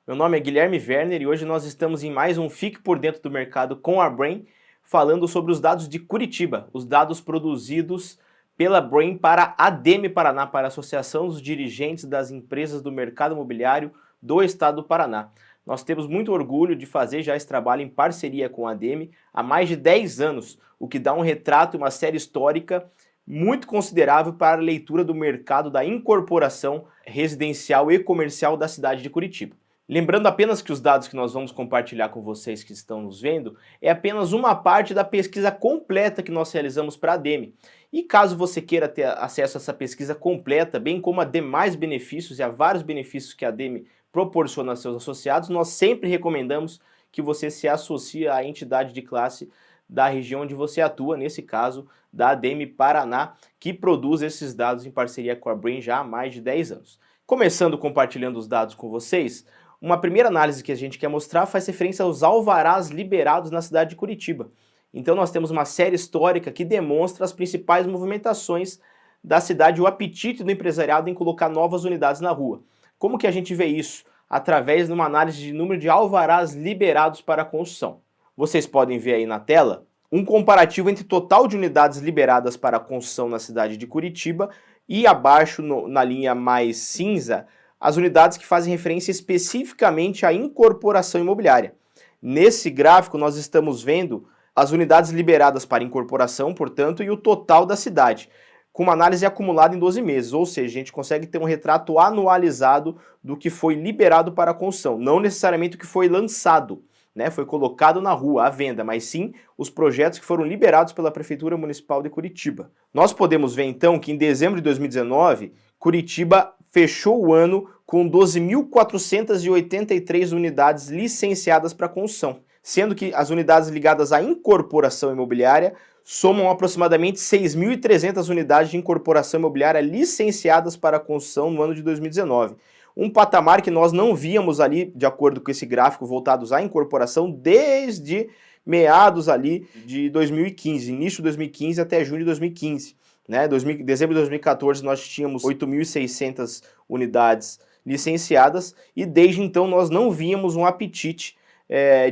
Meu nome é Guilherme Werner e hoje nós estamos em mais um Fique por Dentro do Mercado com a Brain, falando sobre os dados de Curitiba, os dados produzidos pela Brain para a ADEME Paraná, para a Associação dos Dirigentes das Empresas do Mercado Imobiliário do Estado do Paraná. Nós temos muito orgulho de fazer já esse trabalho em parceria com a ADEME há mais de 10 anos, o que dá um retrato e uma série histórica muito considerável para a leitura do mercado da incorporação residencial e comercial da cidade de Curitiba. Lembrando apenas que os dados que nós vamos compartilhar com vocês que estão nos vendo é apenas uma parte da pesquisa completa que nós realizamos para a ADEME. E caso você queira ter acesso a essa pesquisa completa, bem como a demais benefícios e a vários benefícios que a ADEME proporciona aos seus associados, nós sempre recomendamos que você se associe à entidade de classe da região onde você atua, nesse caso da ADEME Paraná, que produz esses dados em parceria com a Brain já há mais de 10 anos. Começando compartilhando os dados com vocês, uma primeira análise que a gente quer mostrar faz referência aos alvarás liberados na cidade de Curitiba. Então nós temos uma série histórica que demonstra as principais movimentações da cidade e o apetite do empresariado em colocar novas unidades na rua. Como que a gente vê isso? Através de uma análise de número de alvarás liberados para a construção. Vocês podem ver aí na tela um comparativo entre total de unidades liberadas para a construção na cidade de Curitiba e abaixo, na linha mais cinza, as unidades que fazem referência especificamente à incorporação imobiliária. Nesse gráfico nós estamos vendo as unidades liberadas para incorporação, portanto, e o total da cidade, com uma análise acumulada em 12 meses, ou seja, a gente consegue ter um retrato anualizado do que foi liberado para a construção, não necessariamente o que foi lançado, né, foi colocado na rua à venda, mas sim os projetos que foram liberados pela Prefeitura Municipal de Curitiba. Nós podemos ver então que em dezembro de 2019, Curitiba fechou o ano com 12.483 unidades licenciadas para construção, sendo que as unidades ligadas à incorporação imobiliária somam aproximadamente 6.300 unidades de incorporação imobiliária licenciadas para a construção no ano de 2019. Um patamar que nós não víamos ali, de acordo com esse gráfico, voltados à incorporação desde meados ali de 2015, início de 2015 até junho de 2015. Né? Dezembro de 2014 nós tínhamos 8.600 unidades licenciadas e desde então nós não víamos um apetite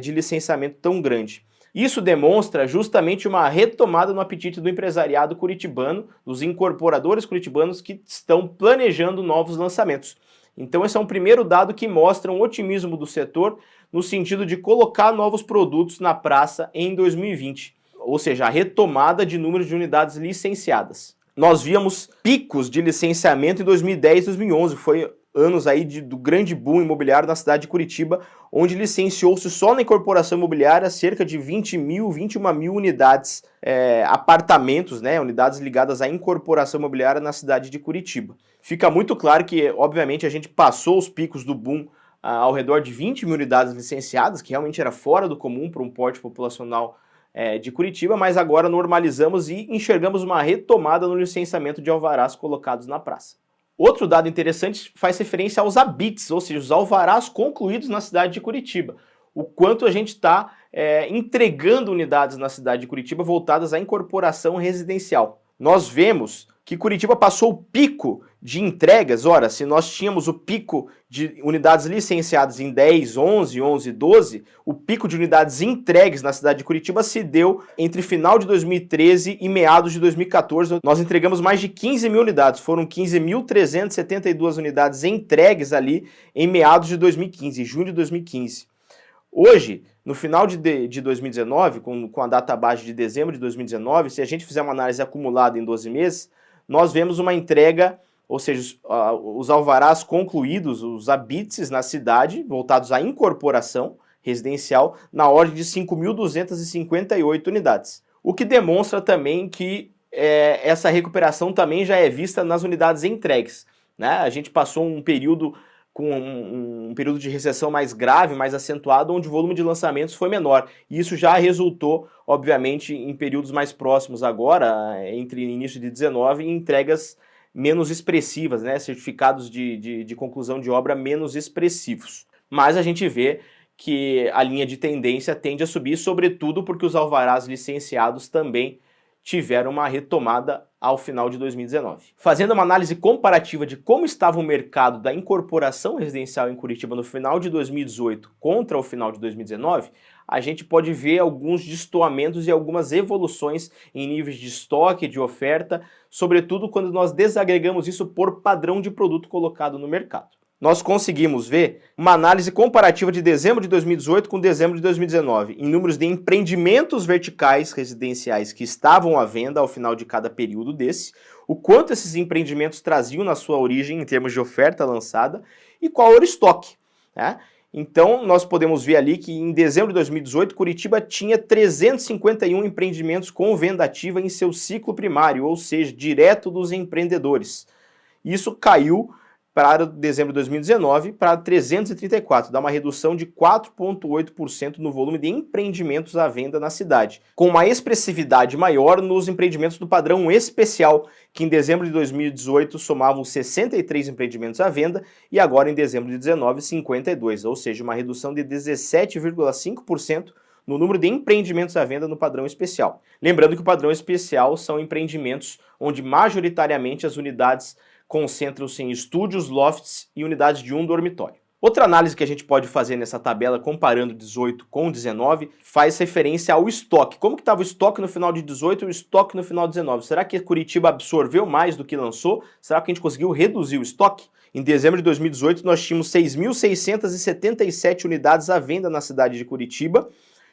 de licenciamento tão grande. Isso demonstra justamente uma retomada no apetite do empresariado curitibano, dos incorporadores curitibanos que estão planejando novos lançamentos. Então esse é um primeiro dado que mostra um otimismo do setor no sentido de colocar novos produtos na praça em 2020. Ou seja, a retomada de número de unidades licenciadas. Nós víamos picos de licenciamento em 2010 e 2011, foi anos aí do grande boom imobiliário na cidade de Curitiba, onde licenciou-se só na incorporação imobiliária cerca de 21 mil unidades, apartamentos, né, unidades ligadas à incorporação imobiliária na cidade de Curitiba. Fica muito claro que, obviamente, a gente passou os picos do boom ao redor de 20 mil unidades licenciadas, que realmente era fora do comum para um porte populacional de Curitiba, mas agora normalizamos e enxergamos uma retomada no licenciamento de alvarás colocados na praça. Outro dado interessante faz referência aos habits, ou seja, os alvarás concluídos na cidade de Curitiba. O quanto a gente está entregando unidades na cidade de Curitiba voltadas à incorporação residencial. Nós vemos que Curitiba passou o pico de entregas. Ora, se nós tínhamos o pico de unidades licenciadas em 10, 11, 12, o pico de unidades entregues na cidade de Curitiba se deu entre final de 2013 e meados de 2014. Nós entregamos mais de 15 mil unidades, foram 15.372 unidades entregues ali em meados de 2015, junho de 2015. Hoje, no final de 2019, com a data base de dezembro de 2019, se a gente fizer uma análise acumulada em 12 meses, nós vemos uma entrega, ou seja, os alvarás concluídos, os habits na cidade, voltados à incorporação residencial, na ordem de 5.258 unidades. O que demonstra também que essa recuperação também já é vista nas unidades entregues. Né? A gente passou um período com um período de recessão mais grave, mais acentuado, onde o volume de lançamentos foi menor. E isso já resultou, obviamente, em períodos mais próximos agora, entre início de 19, em entregas menos expressivas, né? Certificados de conclusão de obra menos expressivos. Mas a gente vê que a linha de tendência tende a subir, sobretudo porque os alvarás licenciados também tiveram uma retomada ao final de 2019. Fazendo uma análise comparativa de como estava o mercado da incorporação residencial em Curitiba no final de 2018 contra o final de 2019, a gente pode ver alguns destoamentos e algumas evoluções em níveis de estoque, de oferta, sobretudo quando nós desagregamos isso por padrão de produto colocado no mercado. Nós conseguimos ver uma análise comparativa de dezembro de 2018 com dezembro de 2019, em números de empreendimentos verticais residenciais que estavam à venda ao final de cada período desse, o quanto esses empreendimentos traziam na sua origem em termos de oferta lançada e qual era o estoque, né? Então, nós podemos ver ali que em dezembro de 2018, Curitiba tinha 351 empreendimentos com venda ativa em seu ciclo primário, ou seja, direto dos empreendedores. Isso caiu para dezembro de 2019 para 334, dá uma redução de 4,8% no volume de empreendimentos à venda na cidade, com uma expressividade maior nos empreendimentos do padrão especial, que em dezembro de 2018 somavam 63 empreendimentos à venda e agora em dezembro de 2019, 52, ou seja, uma redução de 17,5% no número de empreendimentos à venda no padrão especial. Lembrando que o padrão especial são empreendimentos onde majoritariamente as unidades concentram-se em estúdios, lofts e unidades de um dormitório. Outra análise que a gente pode fazer nessa tabela, comparando 18 com 19, faz referência ao estoque. Como que estava o estoque no final de 18 e o estoque no final de 19? Será que Curitiba absorveu mais do que lançou? Será que a gente conseguiu reduzir o estoque? Em dezembro de 2018, nós tínhamos 6.677 unidades à venda na cidade de Curitiba.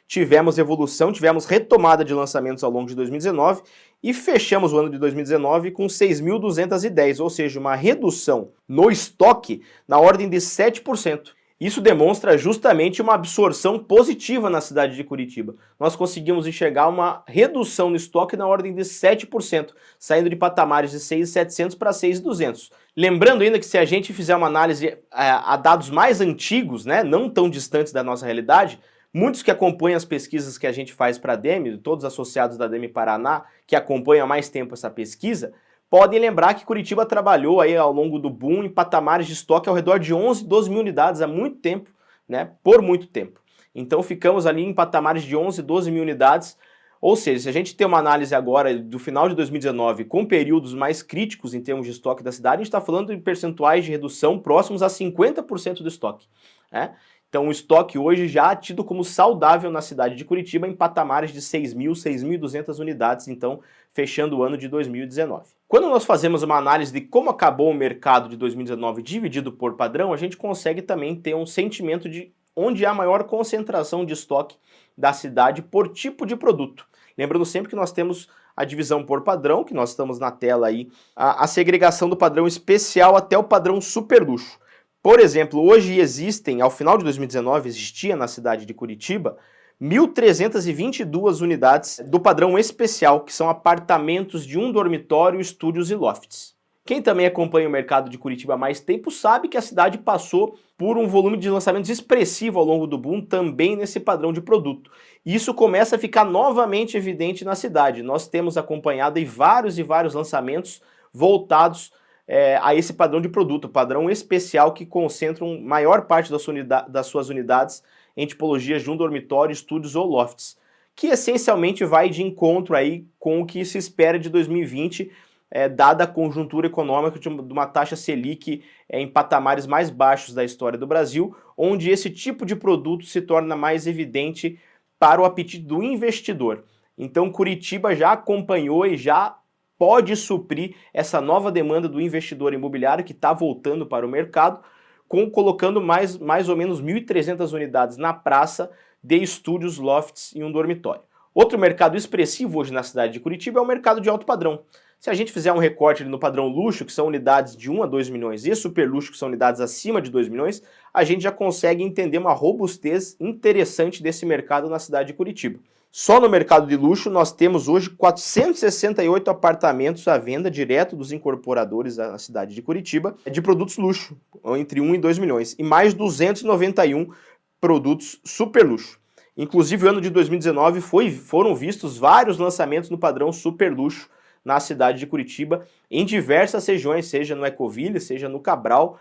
Tivemos evolução, tivemos retomada de lançamentos ao longo de 2019 e fechamos o ano de 2019 com 6.210, ou seja, uma redução no estoque na ordem de 7%. Isso demonstra justamente uma absorção positiva na cidade de Curitiba. Nós conseguimos enxergar uma redução no estoque na ordem de 7%, saindo de patamares de 6.700 para 6.200. Lembrando ainda que se a gente fizer uma análise a dados mais antigos, né, não tão distantes da nossa realidade, muitos que acompanham as pesquisas que a gente faz para a DEME, todos associados da DEME Paraná, que acompanham há mais tempo essa pesquisa, podem lembrar que Curitiba trabalhou aí ao longo do boom em patamares de estoque ao redor de 11, 12 mil unidades há muito tempo, né? Por muito tempo. Então ficamos ali em patamares de 11, 12 mil unidades, ou seja, se a gente tem uma análise agora do final de 2019 com períodos mais críticos em termos de estoque da cidade, a gente está falando de percentuais de redução próximos a 50% do estoque, né? Então o estoque hoje já é tido como saudável na cidade de Curitiba em patamares de 6.000, 6.200 unidades, então fechando o ano de 2019. Quando nós fazemos uma análise de como acabou o mercado de 2019 dividido por padrão, a gente consegue também ter um sentimento de onde há maior concentração de estoque da cidade por tipo de produto. Lembrando sempre que nós temos a divisão por padrão, que nós estamos na tela aí, a segregação do padrão especial até o padrão super luxo. Por exemplo, hoje existem, ao final de 2019, existia na cidade de Curitiba, 1.322 unidades do padrão especial, que são apartamentos de um dormitório, estúdios e lofts. Quem também acompanha o mercado de Curitiba há mais tempo sabe que a cidade passou por um volume de lançamentos expressivo ao longo do boom, também nesse padrão de produto. E isso começa a ficar novamente evidente na cidade. Nós temos acompanhado aí vários lançamentos voltados a esse padrão de produto, padrão especial que concentram maior parte das suas unidades em tipologias de um dormitório, estúdios ou lofts, que essencialmente vai de encontro aí com o que se espera de 2020, dada a conjuntura econômica de uma taxa Selic em patamares mais baixos da história do Brasil, onde esse tipo de produto se torna mais evidente para o apetite do investidor. Então Curitiba já acompanhou e já pode suprir essa nova demanda do investidor imobiliário que está voltando para o mercado, colocando mais ou menos 1.300 unidades na praça de estúdios, lofts e um dormitório. Outro mercado expressivo hoje na cidade de Curitiba é o mercado de alto padrão. Se a gente fizer um recorte no padrão luxo, que são unidades de 1 a 2 milhões, e super luxo, que são unidades acima de 2 milhões, a gente já consegue entender uma robustez interessante desse mercado na cidade de Curitiba. Só no mercado de luxo nós temos hoje 468 apartamentos à venda direto dos incorporadores na cidade de Curitiba de produtos luxo, entre 1 e 2 milhões, e mais 291 produtos super luxo. Inclusive, o ano de 2019 foram vistos vários lançamentos no padrão super luxo na cidade de Curitiba, em diversas regiões, seja no Ecoville, seja no Cabral.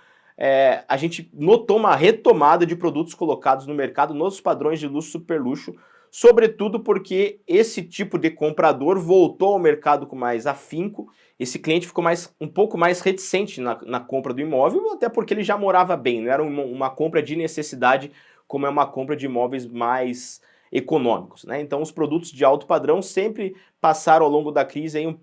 A gente notou uma retomada de produtos colocados no mercado nos padrões de luxo super luxo, sobretudo porque esse tipo de comprador voltou ao mercado com mais afinco. Esse cliente ficou um pouco mais reticente na compra do imóvel, até porque ele já morava bem, não era uma compra de necessidade, como é uma compra de imóveis mais econômicos, né? Então os produtos de alto padrão sempre passaram ao longo da crise aí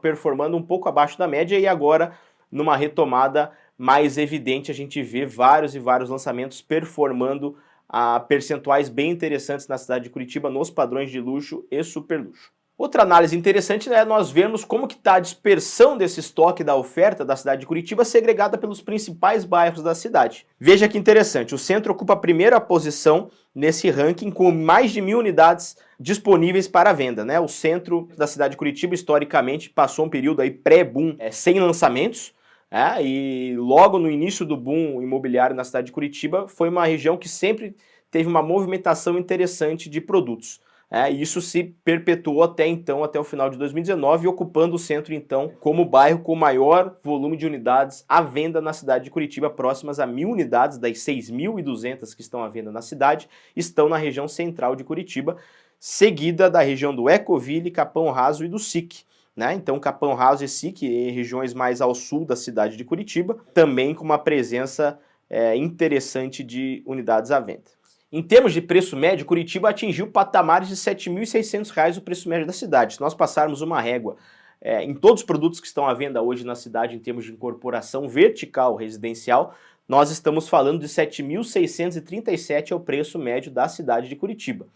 performando um pouco abaixo da média, e agora numa retomada mais evidente a gente vê vários e vários lançamentos performando a percentuais bem interessantes na cidade de Curitiba nos padrões de luxo e super luxo. Outra análise interessante é nós vermos como que está a dispersão desse estoque da oferta da cidade de Curitiba segregada pelos principais bairros da cidade. Veja que interessante, o centro ocupa a primeira posição nesse ranking com mais de 1.000 unidades disponíveis para venda, né? O centro da cidade de Curitiba historicamente passou um período aí pré-boom sem lançamentos, e logo no início do boom imobiliário na cidade de Curitiba foi uma região que sempre teve uma movimentação interessante de produtos. E isso se perpetuou até então, até o final de 2019, ocupando o centro então como o bairro com maior volume de unidades à venda na cidade de Curitiba, próximas a 1.000 unidades, das 6.200 que estão à venda na cidade, estão na região central de Curitiba, seguida da região do Ecoville, Capão Raso e do SIC. Então Capão Raso e SIC, em regiões mais ao sul da cidade de Curitiba, também com uma presença interessante de unidades à venda. Em termos de preço médio, Curitiba atingiu patamares de R$ 7.600 o preço médio da cidade. Se nós passarmos uma régua em todos os produtos que estão à venda hoje na cidade em termos de incorporação vertical residencial, nós estamos falando de R$ 7.637 é o preço médio da cidade de Curitiba.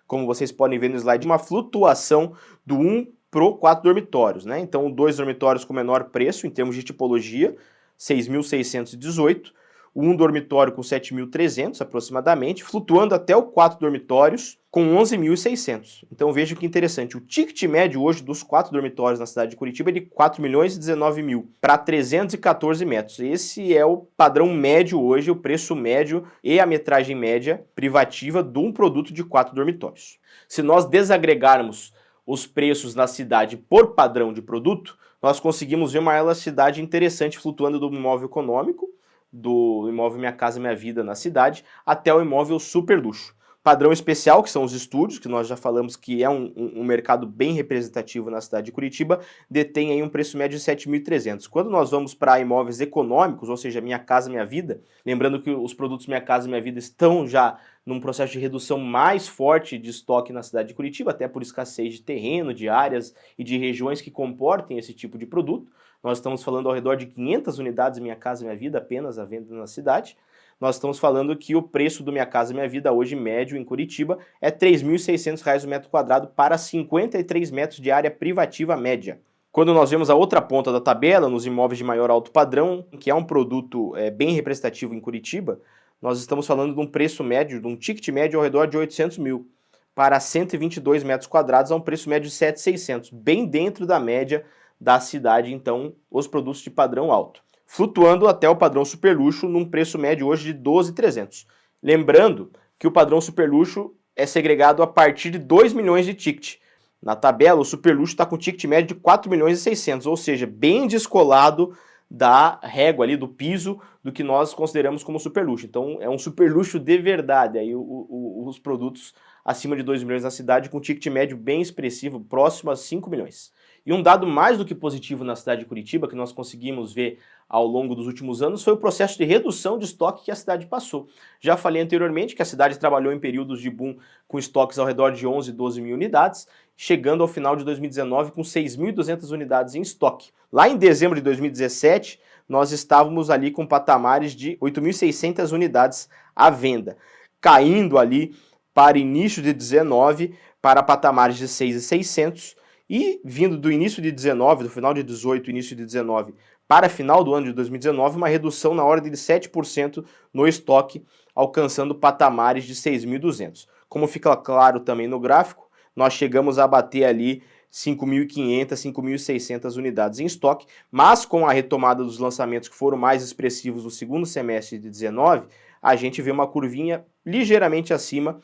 Como vocês podem ver no slide, uma flutuação do 1 para 4 dormitórios, Então, 2 dormitórios com menor preço em termos de tipologia, 6.618, o 1 dormitório com 7.300 aproximadamente, flutuando até o 4 dormitórios com 11.600. Então veja que interessante, o ticket médio hoje dos 4 dormitórios na cidade de Curitiba é de 4.019.000 para 314 metros. Esse é o padrão médio hoje, o preço médio e a metragem média privativa de um produto de 4 dormitórios. Se nós desagregarmos os preços na cidade por padrão de produto, nós conseguimos ver uma elasticidade interessante flutuando do imóvel econômico, do imóvel Minha Casa Minha Vida na cidade, até o imóvel super luxo. Padrão especial, que são os estúdios, que nós já falamos que é um mercado bem representativo na cidade de Curitiba, detém aí um preço médio de 7.300. Quando nós vamos para imóveis econômicos, ou seja, Minha Casa Minha Vida, lembrando que os produtos Minha Casa Minha Vida estão já num processo de redução mais forte de estoque na cidade de Curitiba, até por escassez de terreno, de áreas e de regiões que comportem esse tipo de produto. Nós estamos falando ao redor de 500 unidades Minha Casa Minha Vida apenas à venda na cidade. Nós estamos falando que o preço do Minha Casa Minha Vida hoje médio em Curitiba é R$ 3.600 o metro quadrado para 53 metros de área privativa média. Quando nós vemos a outra ponta da tabela, nos imóveis de maior alto padrão, que é um produto bem representativo em Curitiba, nós estamos falando de um preço médio, de um ticket médio ao redor de 800 mil, para 122 metros quadrados a um preço médio de 7.600, bem dentro da média da cidade, então, os produtos de padrão alto, flutuando até o padrão super luxo num preço médio hoje de 12.300. Lembrando que o padrão super luxo é segregado a partir de 2 milhões de ticket. Na tabela, o super luxo está com ticket médio de 4.600.000, ou seja, bem descolado da régua ali, do piso, do que nós consideramos como super luxo. Então, é um super luxo de verdade, aí os produtos acima de 2 milhões na cidade, com ticket médio bem expressivo, próximo a 5 milhões. E um dado mais do que positivo na cidade de Curitiba, que nós conseguimos ver ao longo dos últimos anos, foi o processo de redução de estoque que a cidade passou. Já falei anteriormente que a cidade trabalhou em períodos de boom com estoques ao redor de 11, 12 mil unidades, chegando ao final de 2019 com 6.200 unidades em estoque. Lá em dezembro de 2017, nós estávamos ali com patamares de 8.600 unidades à venda, caindo ali para início de 19 para patamares de 6.600, e vindo do início de 19, do final de 18, início de 19, para final do ano de 2019, uma redução na ordem de 7% no estoque, alcançando patamares de 6.200. Como fica claro também no gráfico, nós chegamos a bater ali 5.500, 5.600 unidades em estoque, mas com a retomada dos lançamentos que foram mais expressivos no segundo semestre de 19, a gente vê uma curvinha ligeiramente acima,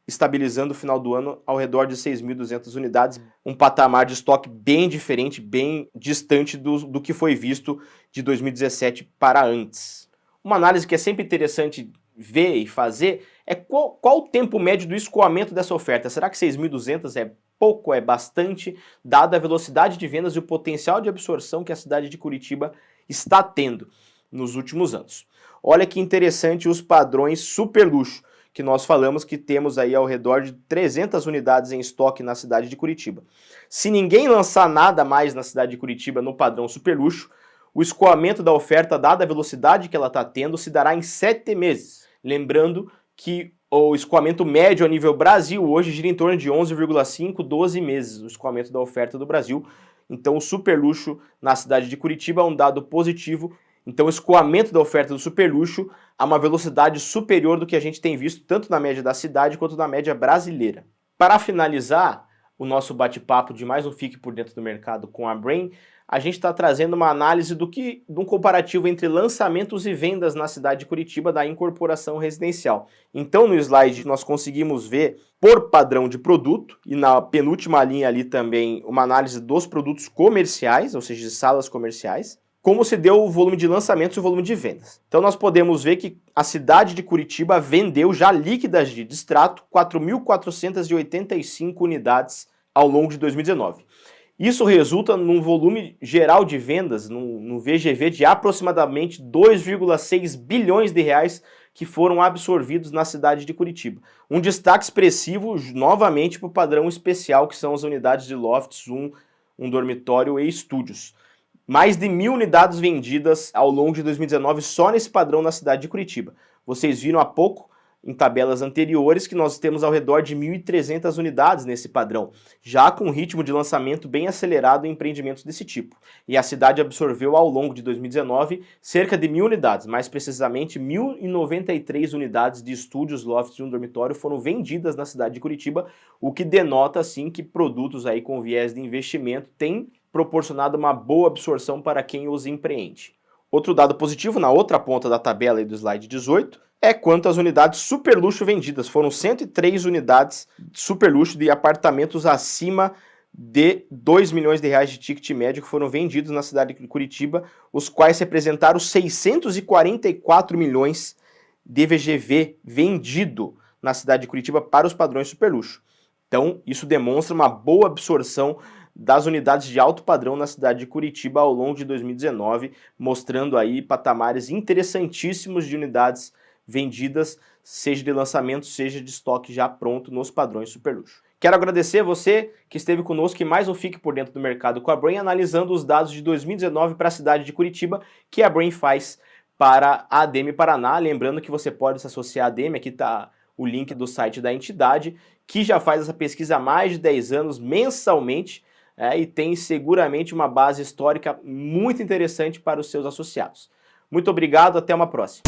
estabilizando o final do ano ao redor de 6.200 unidades, um patamar de estoque bem diferente, bem distante do que foi visto de 2017 para antes. Uma análise que é sempre interessante ver e fazer qual o tempo médio do escoamento dessa oferta? Será que 6.200 é pouco, é bastante, dada a velocidade de vendas e o potencial de absorção que a cidade de Curitiba está tendo nos últimos anos? Olha que interessante os padrões super luxo, que nós falamos que temos aí ao redor de 300 unidades em estoque na cidade de Curitiba. Se ninguém lançar nada mais na cidade de Curitiba no padrão super luxo, o escoamento da oferta, dada a velocidade que ela está tendo, se dará em 7 meses. Lembrando que o escoamento médio a nível Brasil hoje gira em torno de 11,5, 12 meses, o escoamento da oferta do Brasil. Então o super luxo na cidade de Curitiba é um dado positivo. Então o escoamento da oferta do super luxo a uma velocidade superior do que a gente tem visto tanto na média da cidade quanto na média brasileira. Para finalizar o nosso bate-papo de mais um Fique por Dentro do Mercado com a Brain, a gente está trazendo uma análise de um comparativo entre lançamentos e vendas na cidade de Curitiba da incorporação residencial. Então no slide nós conseguimos ver por padrão de produto e na penúltima linha ali também uma análise dos produtos comerciais, ou seja, de salas comerciais, como se deu o volume de lançamentos e o volume de vendas. Então nós podemos ver que a cidade de Curitiba vendeu já líquidas de extrato 4.485 unidades ao longo de 2019. Isso resulta num volume geral de vendas, no VGV, de aproximadamente 2,6 bilhões de reais que foram absorvidos na cidade de Curitiba. Um destaque expressivo, novamente, para o padrão especial, que são as unidades de lofts, um dormitório e estúdios. Mais de 1.000 unidades vendidas ao longo de 2019 só nesse padrão na cidade de Curitiba. Vocês viram há pouco, em tabelas anteriores, que nós temos ao redor de 1.300 unidades nesse padrão, já com um ritmo de lançamento bem acelerado em empreendimentos desse tipo. E a cidade absorveu ao longo de 2019 cerca de 1.000 unidades, mais precisamente 1.093 unidades de estúdios, lofts e um dormitório foram vendidas na cidade de Curitiba, o que denota assim que produtos aí com viés de investimento têm proporcionado uma boa absorção para quem os empreende. Outro dado positivo, na outra ponta da tabela aí do slide 18, é quanto às unidades super luxo vendidas. Foram 103 unidades super luxo de apartamentos acima de 2 milhões de reais de ticket médio que foram vendidos na cidade de Curitiba, os quais representaram 644 milhões de VGV vendido na cidade de Curitiba para os padrões super luxo. Então, isso demonstra uma boa absorção das unidades de alto padrão na cidade de Curitiba ao longo de 2019, mostrando aí patamares interessantíssimos de unidades vendidas, seja de lançamento, seja de estoque já pronto nos padrões super luxo. Quero agradecer a você que esteve conosco em mais um Fique por Dentro do Mercado com a Brain, analisando os dados de 2019 para a cidade de Curitiba, que a Brain faz para a ADM Paraná. Lembrando que você pode se associar à ADM, aqui está o link do site da entidade, que já faz essa pesquisa há mais de 10 anos, mensalmente, e tem seguramente uma base histórica muito interessante para os seus associados. Muito obrigado, até uma próxima.